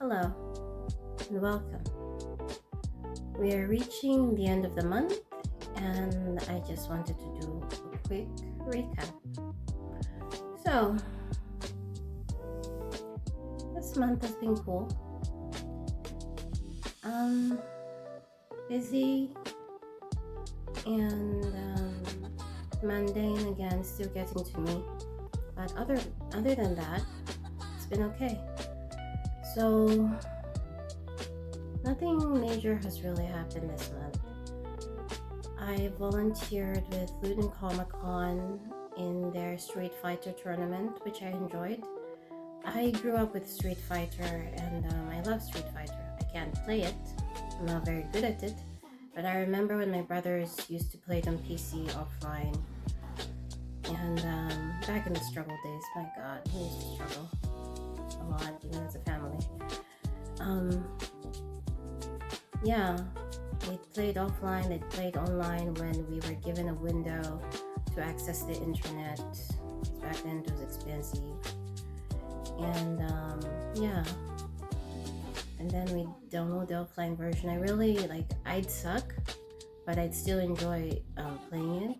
Hello and welcome. We are reaching the end of the month, and I just wanted to do a quick recap. So, this month has been cool. Busy and mundane again, still getting to me. But other than that, it's been okay. So, nothing major has really happened this month. I volunteered with Luton Comic Con in their Street Fighter tournament, which I enjoyed. I grew up with Street Fighter and I love Street Fighter. I can't play it, I'm not very good at it, but I remember when my brothers used to play it on PC offline. And back in the struggle days, my god, we used to struggle a lot, even as a family. Yeah, they played offline, they played online when we were given a window to access the internet. Back then it was expensive. And yeah. And then we download the offline version. I really I'd suck, but I'd still enjoy playing it.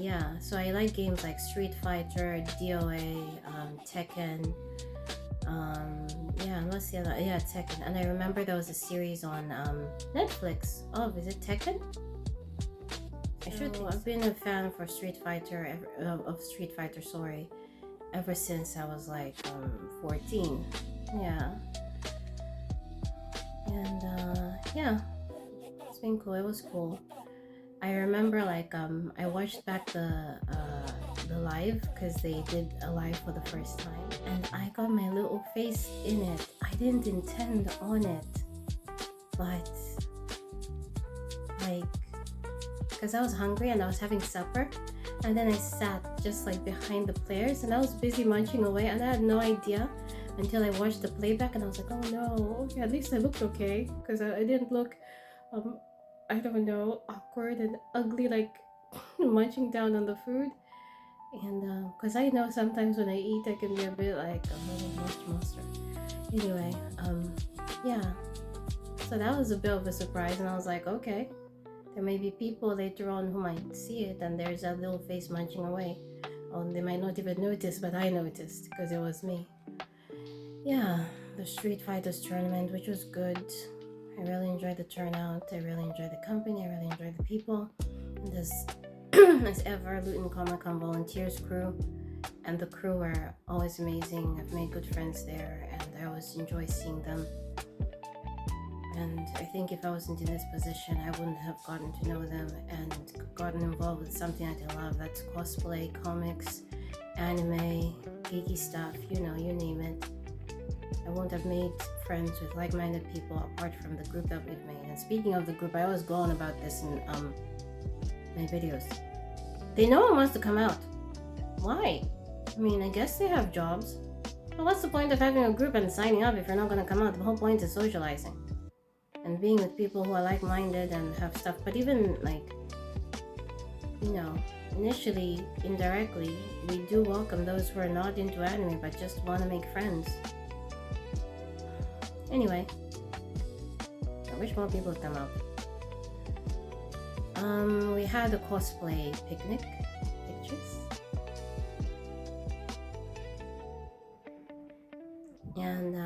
Yeah, so I like games like Street Fighter, DOA, Tekken. Let's see. Yeah, Tekken. And I remember there was a series on Netflix. Oh, is it Tekken? I've been a fan for Street Fighter of Street Fighter. Sorry, ever since I was 14. Yeah. And yeah, it's been cool. It was cool. I remember I watched back the live because they did a live for the first time, and I got my little face in it. I didn't intend on it, but because I was hungry and I was having supper, and then I sat just behind the players and I was busy munching away, and I had no idea until I watched the playback, and I was like, oh no, okay, at least I looked okay, because I didn't look I don't know, awkward and ugly, munching down on the food. And because I know sometimes when I eat I can be a bit like a little monster. Anyway, yeah, so that was a bit of a surprise, and I was like, okay, there may be people later on who might see it and there's that little face munching away. They might not even notice, but I noticed because it was me. Yeah, the Street Fighters tournament, which was good. I really enjoyed the turnout. I really enjoyed the company. I really enjoyed the people. And as ever, Luton Comic Con volunteers crew, and the crew were always amazing. I've made good friends there, and I always enjoy seeing them. And I think if I wasn't in this position, I wouldn't have gotten to know them and gotten involved with something that I love. That's cosplay, comics, anime, geeky stuff, you name it. I won't have made friends with like-minded people apart from the group that we've made. And speaking of the group, I always go on about this in my videos. No one wants to come out. Why? I mean, I guess they have jobs. But what's the point of having a group and signing up if you're not going to come out? The whole point is socializing and being with people who are like-minded and have stuff. But even initially, indirectly, we do welcome those who are not into anime but just want to make friends. Anyway, I wish more people would come out. We had a cosplay picnic, pictures, and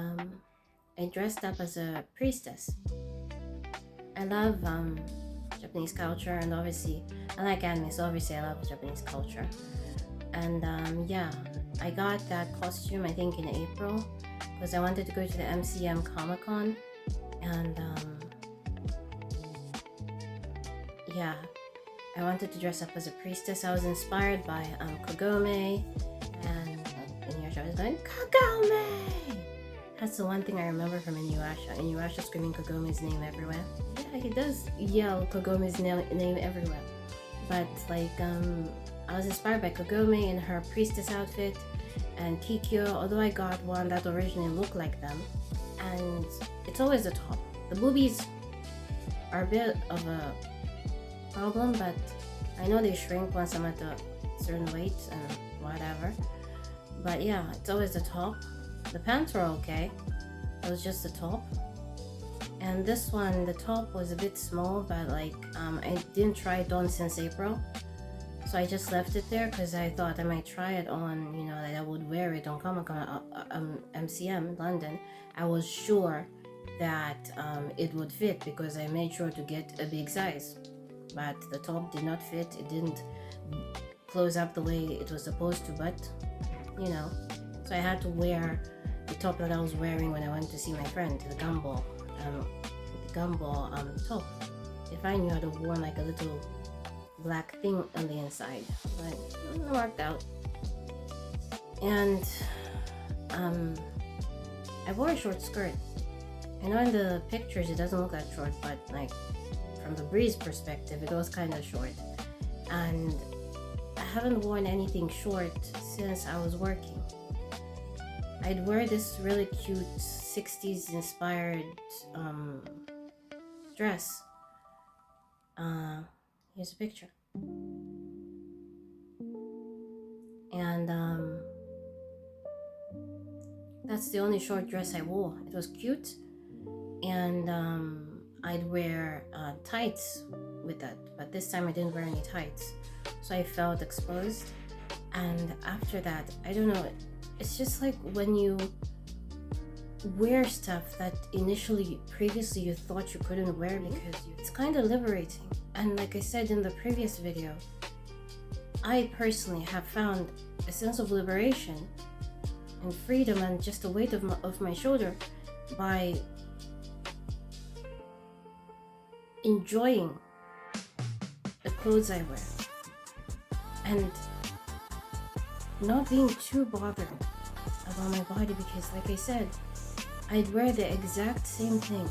I dressed up as a priestess. I love Japanese culture, and obviously I like anime, so obviously I love Japanese culture. And yeah, I got that costume I think in April because I wanted to go to the MCM Comic Con, and yeah, I wanted to dress up as a priestess. I was inspired by Kagome, and Inuyasha. I was going, Kagome! That's the one thing I remember from Inuyasha. Inuyasha screaming Kagome's name everywhere. Yeah, he does yell Kagome's name everywhere. But I was inspired by Kagome in her priestess outfit, and Kikyo, although I got one that originally looked like them. And it's always the top. The boobies are a bit of a problem, but I know they shrink once I'm at a certain weight and whatever. But yeah, it's always the top. The pants were okay. It was just the top. And this one, the top was a bit small, but like I didn't try it on since April. So I just left it there because I thought I might try it on, you know, that I would wear it on Comic-Con, MCM, London. I was sure that it would fit because I made sure to get a big size. But the top did not fit. It didn't close up the way it was supposed to, but, you know. So I had to wear the top that I was wearing when I went to see my friend, the gumball top. If I knew, I'd have worn like a little black thing on the inside, but it worked out. And I wore a short skirt. I know in the pictures it doesn't look that short, but like from the breeze perspective, it was kind of short. And I haven't worn anything short since I was working. I'd wear this really cute 60s inspired dress. Here's a picture. And that's the only short dress I wore. It was cute, and I'd wear tights with that, but this time I didn't wear any tights, so I felt exposed. And after that, I don't know, it's just like when you wear stuff that previously you thought you couldn't wear because it's kind of liberating. And like I said in the previous video, I personally have found a sense of liberation and freedom and just a weight of my shoulder by enjoying the clothes I wear and not being too bothered about my body, because like I said, I'd wear the exact same thing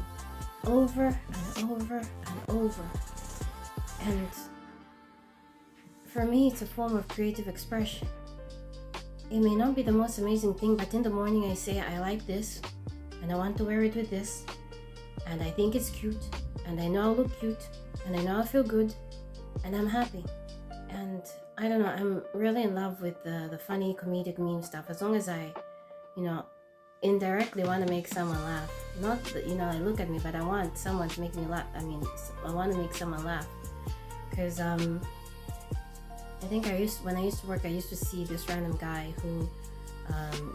over and over and over. And for me, it's a form of creative expression. It may not be the most amazing thing, but in the morning I say, I like this, and I want to wear it with this, and I think it's cute, and I know I'll look cute, and I know I'll feel good, and I'm happy. And I don't know, I'm really in love with the funny comedic meme stuff, as long as I, you know, indirectly want to make someone laugh. Not that, you know, they look at me, but I want someone to make me laugh. I mean, I want to make someone laugh. Because I think when I used to work, I used to see this random guy who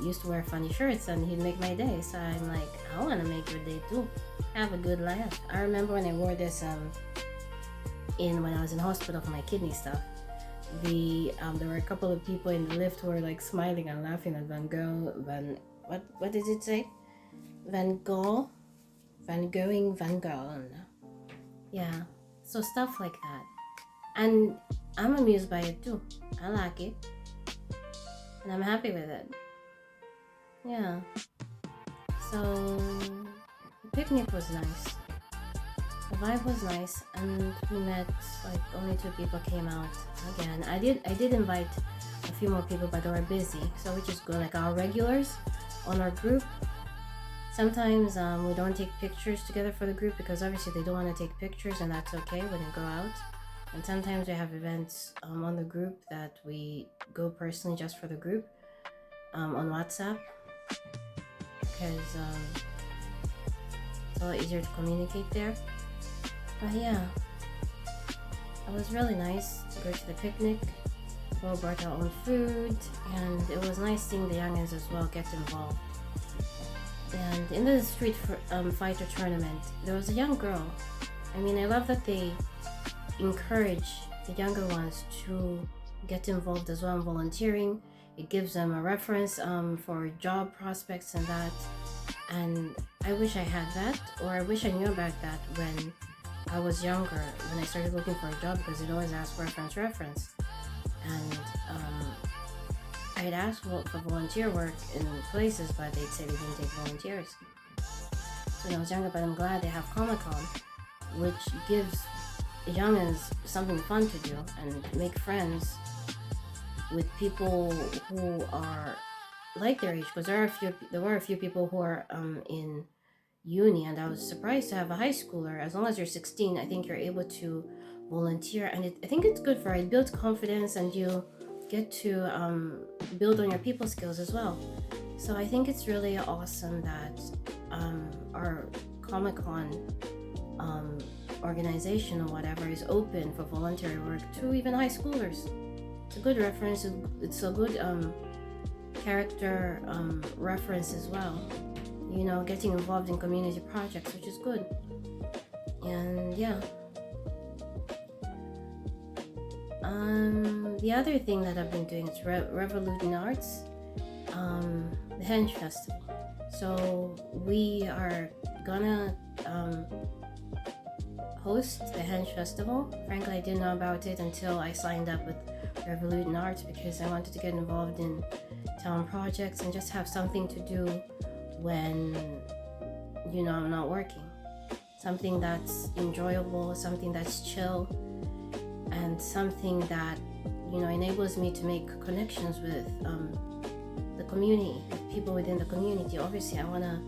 used to wear funny shirts, and he'd make my day. So I'm like, I want to make your day too. Have a good laugh. I remember when I wore this when I was in hospital for my kidney stuff. There were a couple of people in the lift who were like smiling and laughing at what did it say? Van Gogh. Yeah. So stuff like that. And I'm amused by it too. I like it. And I'm happy with it. Yeah. So the picnic was nice. The vibe was nice, and we met, like, only 2 people came out again. I did invite a few more people, but they were busy, so we just go like our regulars on our group. Sometimes we don't take pictures together for the group because obviously they don't want to take pictures, and that's okay when you go out. And sometimes we have events on the group that we go personally just for the group on WhatsApp, because it's a lot easier to communicate there. But yeah, it was really nice to go to the picnic. We all brought our own food, and it was nice seeing the youngins as well get involved. And in the street fighter tournament, there was a young girl. I mean, I love that they encourage the younger ones to get involved as well in volunteering. It gives them a reference for job prospects and that. And I wish I had that, or I wish I knew about that when I was younger, when I started looking for a job, because it always asks reference. And I'd ask for volunteer work in places, but they'd say they didn't take volunteers. So when I was younger, but I'm glad they have Comic-Con, which gives youngins something fun to do and make friends with people who are like their age, because there were a few people who are in uni, and I was surprised to have a high schooler. As long as you're 16, I think you're able to volunteer, and I think it's good for it. It builds confidence, and you get to build on your people skills as well. So I think it's really awesome that our Comic-Con organization or whatever is open for voluntary work to even high schoolers. It's a good reference. It's a good character reference as well. You know, getting involved in community projects, which is good. And yeah. The other thing that I've been doing is Revolution Arts, the Henge Festival. So we are gonna host the Henge Festival. Frankly, I didn't know about it until I signed up with Revolution Arts because I wanted to get involved in town projects and just have something to do when, you know, I'm not working. Something that's enjoyable, something that's chill, and something that, you know, enables me to make connections with the community, with people within the community. Obviously, I want to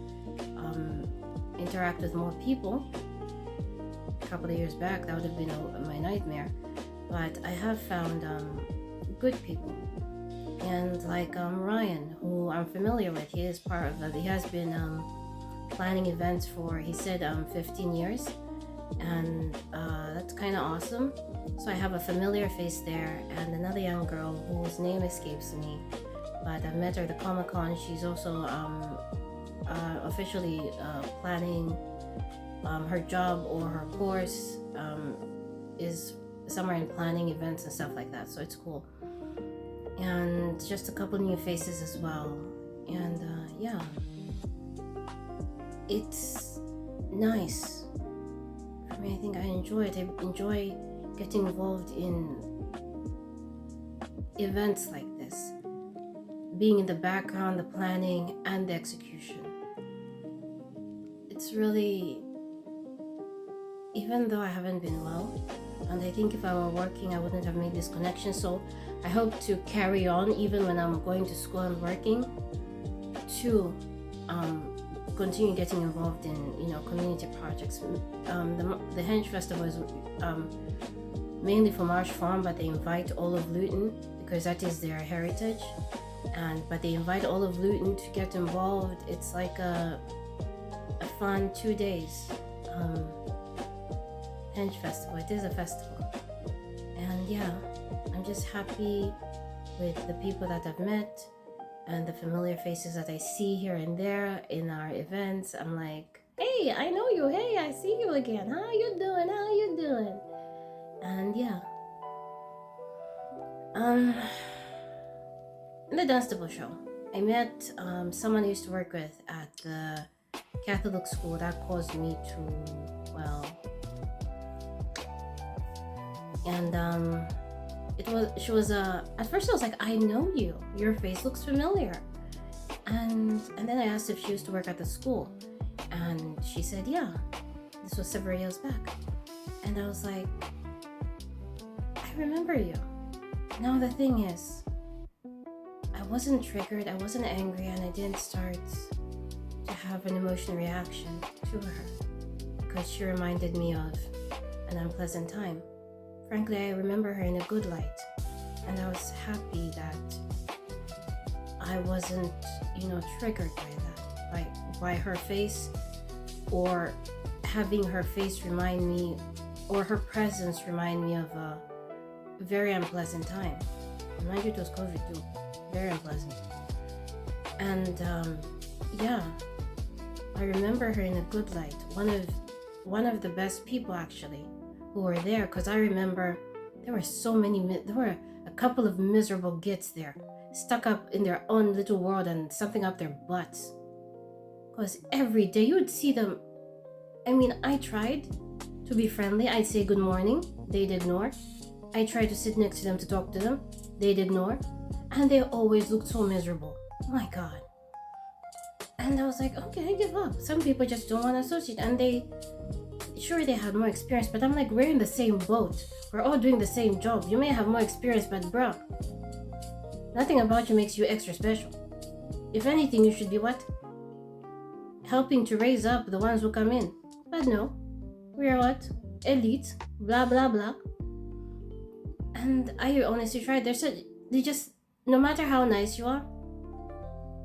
interact with more people. A couple of years back, that would have been my nightmare, but I have found good people. And like Ryan, who I'm familiar with, he is part of he has been planning events for, he said, 15 years, and that's kind of awesome. So I have a familiar face there, and another young girl whose name escapes me, but I've met her at the Comic-Con. She's also officially planning her job, or her course is somewhere in planning events and stuff like that, so it's cool. And just a couple new faces as well. And yeah, it's nice. I mean, I think I enjoy it. I enjoy getting involved in events like this, being in the background, the planning, and the execution. It's really, even though I haven't been well, and I think if I were working, I wouldn't have made this connection. So I hope to carry on even when I'm going to school and working, to continue getting involved in, you know, community projects. The Henge Festival is mainly for Marsh Farm, but they invite all of Luton because that is their heritage. But they invite all of Luton to get involved. It's like a fun 2 days. Henge Festival. It is a festival, and yeah, I'm just happy with the people that I've met and the familiar faces that I see here and there in our events. I'm like, hey, I know you. Hey, I see you again. How you doing? How you doing? And yeah, in the Dunstable show, I met someone I used to work with at the Catholic school. That caused me to, well, and she was at first I was like, I know you, your face looks familiar, and then I asked if she used to work at the school, and she said, yeah, this was several years back. And I was like, I remember you. Now the thing is, I wasn't triggered, I wasn't angry, and I didn't start to have an emotional reaction to her because she reminded me of an unpleasant time. Frankly, I remember her in a good light, and I was happy that I wasn't, you know, triggered by that, by her face, or having her face remind me, or her presence remind me of a very unpleasant time. Mind you, it was COVID too, very unpleasant. And yeah, I remember her in a good light. One of the best people actually who were there, because I remember there were a couple of miserable gits there, stuck up in their own little world and something up their butts. Because every day you would see them. I mean, I tried to be friendly. I'd say good morning, they'd ignore. I tried to sit next to them to talk to them, they'd ignore. And they always looked so miserable. My God. And I was like, okay, I give up. Some people just don't want to associate, and they had more experience, but I'm like, we're in the same boat. We're all doing the same job. You may have more experience, but bruh, nothing about you makes you extra special. If anything, you should be what? Helping to raise up the ones who come in. But no, we are what? Elite, blah blah blah. And I honestly tried. They just, no matter how nice you are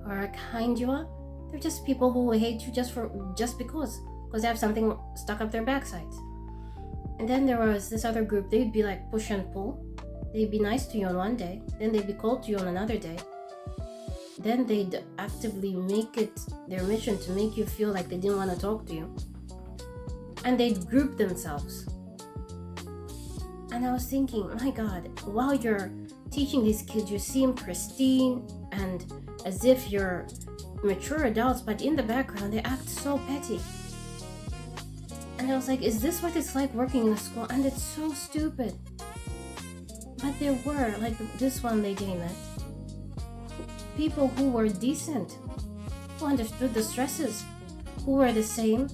or how kind you are, They're just people who hate you just because they have something stuck up their backsides. And then there was this other group. They'd be like push and pull. They'd be nice to you on one day, then they'd be cold to you on another day. Then they'd actively make it their mission to make you feel like they didn't want to talk to you. And they'd group themselves. And I was thinking, my God, while you're teaching these kids, you seem pristine and as if you're mature adults, but in the background, they act so petty. And I was like, is this what it's like working in a school? And it's so stupid. But there were, like this one lady I met, people who were decent, who understood the stresses, who were the same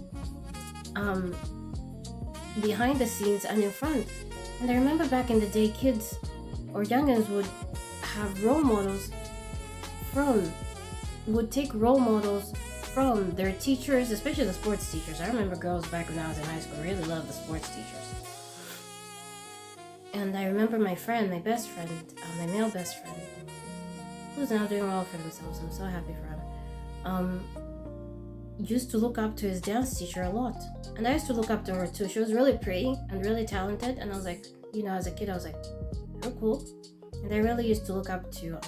behind the scenes and in front. And I remember back in the day, kids or youngins would have role models would take role models from their teachers, especially the sports teachers. I remember girls back when I was in high school really loved the sports teachers. And I remember my best friend, my male best friend, who's now doing well for themselves. I'm so happy for him. Used to look up to his dance teacher a lot. And I used to look up to her too. She was really pretty and really talented. And I was like, as a kid, I was like, you're cool. And I really used to look up to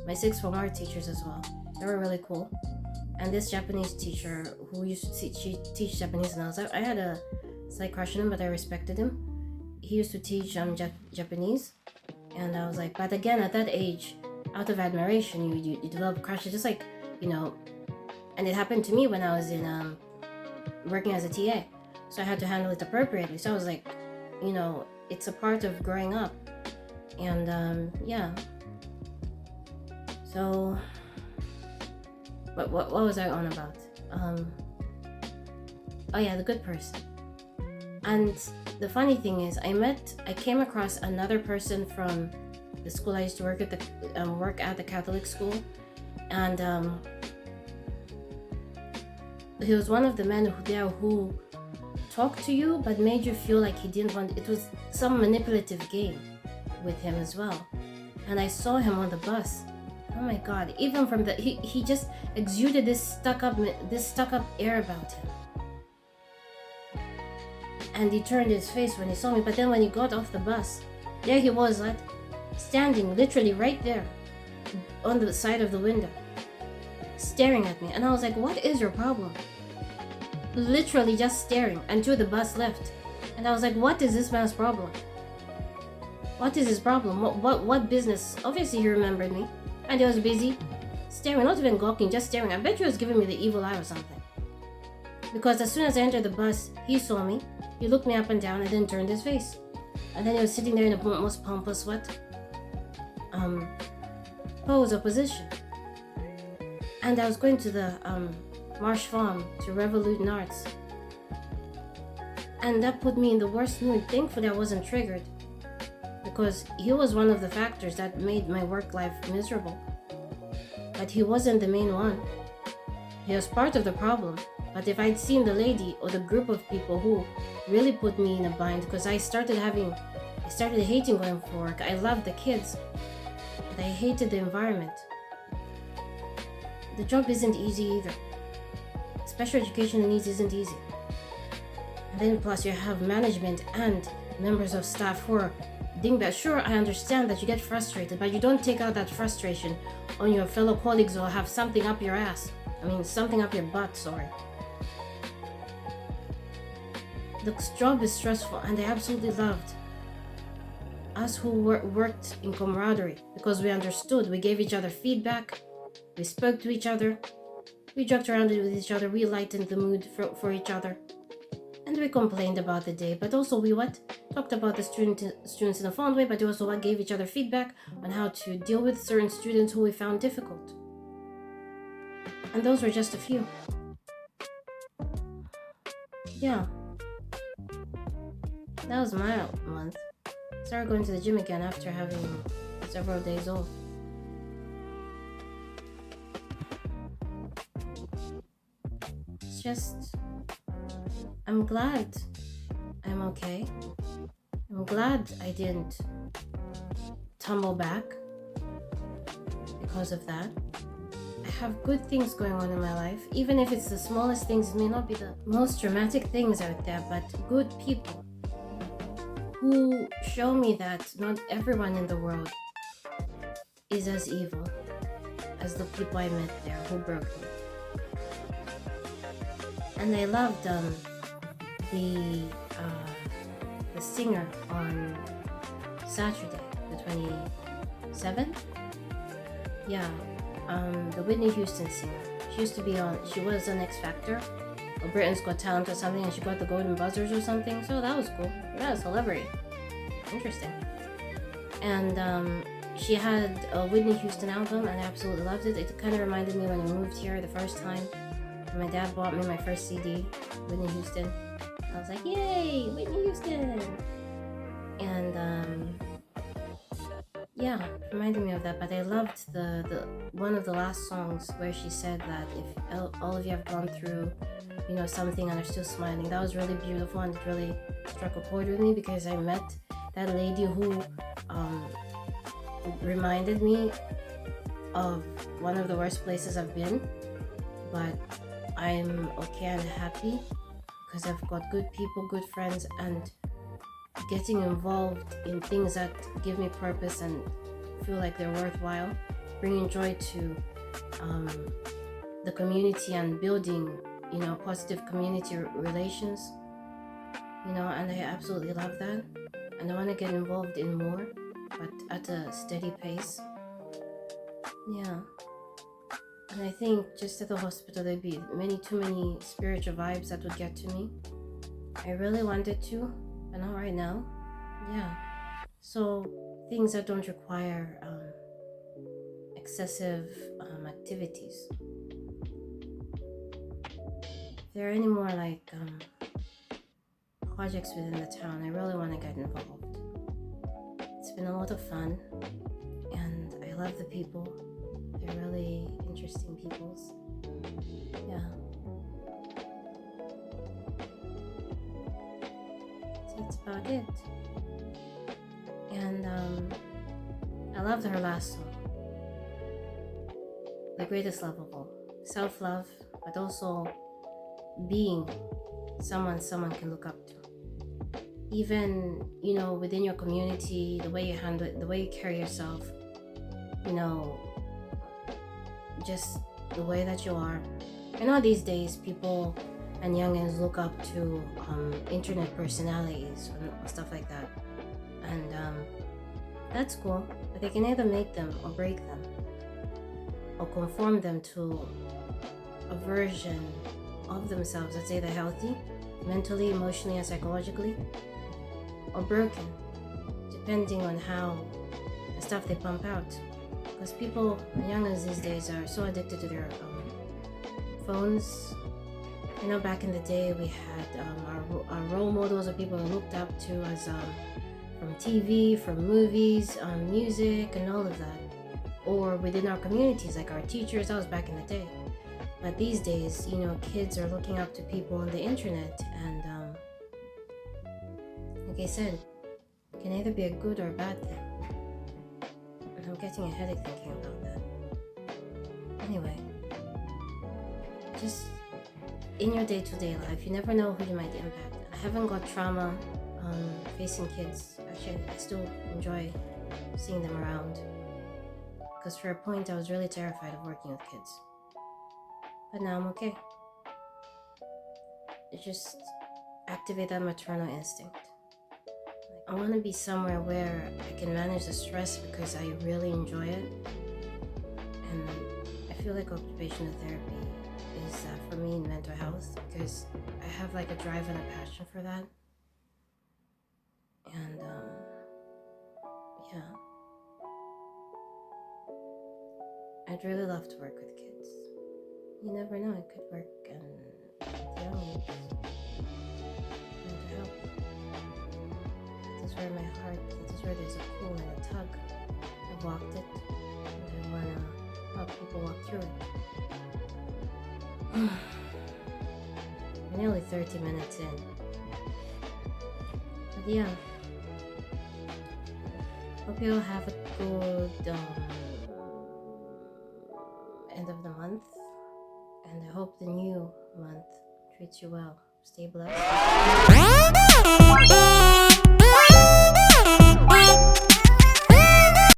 my sixth form art teachers as well. They were really cool. And this Japanese teacher who used to teach Japanese, and I had a slight crush on him, but I respected him. He used to teach Japanese. And I was like, but again, at that age, out of admiration, you develop crushes, just like, and it happened to me when I was in working as a TA. So I had to handle it appropriately. So I was like, it's a part of growing up. And yeah. So, but what was I on about? Oh yeah, the good person. And the funny thing is, I came across another person from the school I used to work at, the Catholic school, and he was one of the men who talked to you but made you feel like he didn't want. It was some manipulative game with him as well. And I saw him on the bus. Oh my God! Even from he just exuded this stuck up air about him. And he turned his face when he saw me. But then when he got off the bus, there he was, like, standing literally right there on the side of the window, staring at me. And I was like, what is your problem? Literally just staring until the bus left. And I was like, what is this man's problem? What is his problem? What business? Obviously he remembered me. And he was busy staring, not even gawking, just staring. I bet he was giving me the evil eye or something. Because as soon as I entered the bus, he saw me. He looked me up and down and then turned his face. And then he was sitting there in the most pompous pose or position. And I was going to the Marsh Farm to Revolution Arts. And that put me in the worst mood. Thankfully I wasn't triggered, because he was one of the factors that made my work life miserable. But he wasn't the main one. He was part of the problem. But if I'd seen the lady or the group of people who really put me in a bind, because I started hating going for work. I loved the kids, but I hated the environment. The job isn't easy either. Special education needs isn't easy. And then plus you have management and members of staff who are dingbats. Sure, I understand that you get frustrated, but you don't take out that frustration on your fellow colleagues or have something up your ass. Something up your butt, sorry. The job is stressful, and I absolutely loved us who worked in camaraderie, because we understood, we gave each other feedback, we spoke to each other, we joked around with each other, we lightened the mood for each other, and we complained about the day, but also we talked about the students in a fond way, but also gave each other feedback on how to deal with certain students who we found difficult. And those were just a few. Yeah. That was my month. Started going to the gym again after having several days off. It's just, I'm glad I'm okay. I'm glad I didn't tumble back because of that. I have good things going on in my life, even if it's the smallest things. It may not be the most dramatic things out there, but good people who show me that not everyone in the world is as evil as the people I met there who broke me. And I loved the singer on Saturday, the 27th. Yeah, the Whitney Houston singer. She was on X Factor, or Britain's Got Talent or something, and she got the Golden Buzzers or something. So that was cool. That was a celebrity. Interesting. And she had a Whitney Houston album, and I absolutely loved it. It kind of reminded me when I moved here the first time. My dad bought me my first CD, Whitney Houston. I was like, yay, Whitney Houston! And yeah, it reminded me of that. But I loved the one of the last songs where she said that if all of you have gone through, something and are still smiling. That was really beautiful, and it really struck a chord with me, because I met that lady who reminded me of one of the worst places I've been, but I'm okay and happy because I've got good people, good friends, and getting involved in things that give me purpose and feel like they're worthwhile, bringing joy to the community and building, positive community relations, and I absolutely love that, and I want to get involved in more, but at a steady pace. Yeah. And I think just at the hospital there'd be too many spiritual vibes that would get to me. I really wanted to, but not right now. Yeah. So things that don't require excessive activities. If there are any more like projects within the town, I really want to get involved. It's been a lot of fun, and I love the people. They're really interesting peoples. Yeah. So that's about it. And I loved her last song, The Greatest Love of All. Self-love, but also being someone can look up to. Even, within your community, the way you handle it, the way you carry yourself, just the way that you are. I know these days people and youngins look up to internet personalities and stuff like that, and that's cool, but they can either make them or break them, or conform them to a version of themselves that's either healthy mentally, emotionally, and psychologically, or broken, depending on how the stuff they pump out. Because people, youngers these days, are so addicted to their phones. I know back in the day we had our role models or people we looked up to as from TV, from movies, music, and all of that. Or within our communities, like our teachers. That was back in the day. But these days, kids are looking up to people on the internet, and like I said, it can either be a good or a bad thing. And I'm getting a headache thinking about that. Anyway, just in your day-to-day life, you never know who you might impact. I haven't got trauma facing kids. Actually, I still enjoy seeing them around, because for a point I was really terrified of working with kids. But now I'm okay. Just activate that maternal instinct. I want to be somewhere where I can manage the stress because I really enjoy it. And I feel like occupational therapy is for me in mental health, because I have like a drive and a passion for that. And yeah, I'd really love to work with kids. You never know, it could work and young mental health. That is where my heart, that is where there's a pull and a tug. I've walked it, and I want to help people walk through it. Nearly 30 minutes in. But yeah, hope you all have a good end of the month, and I hope the new month treats you well. Stay blessed.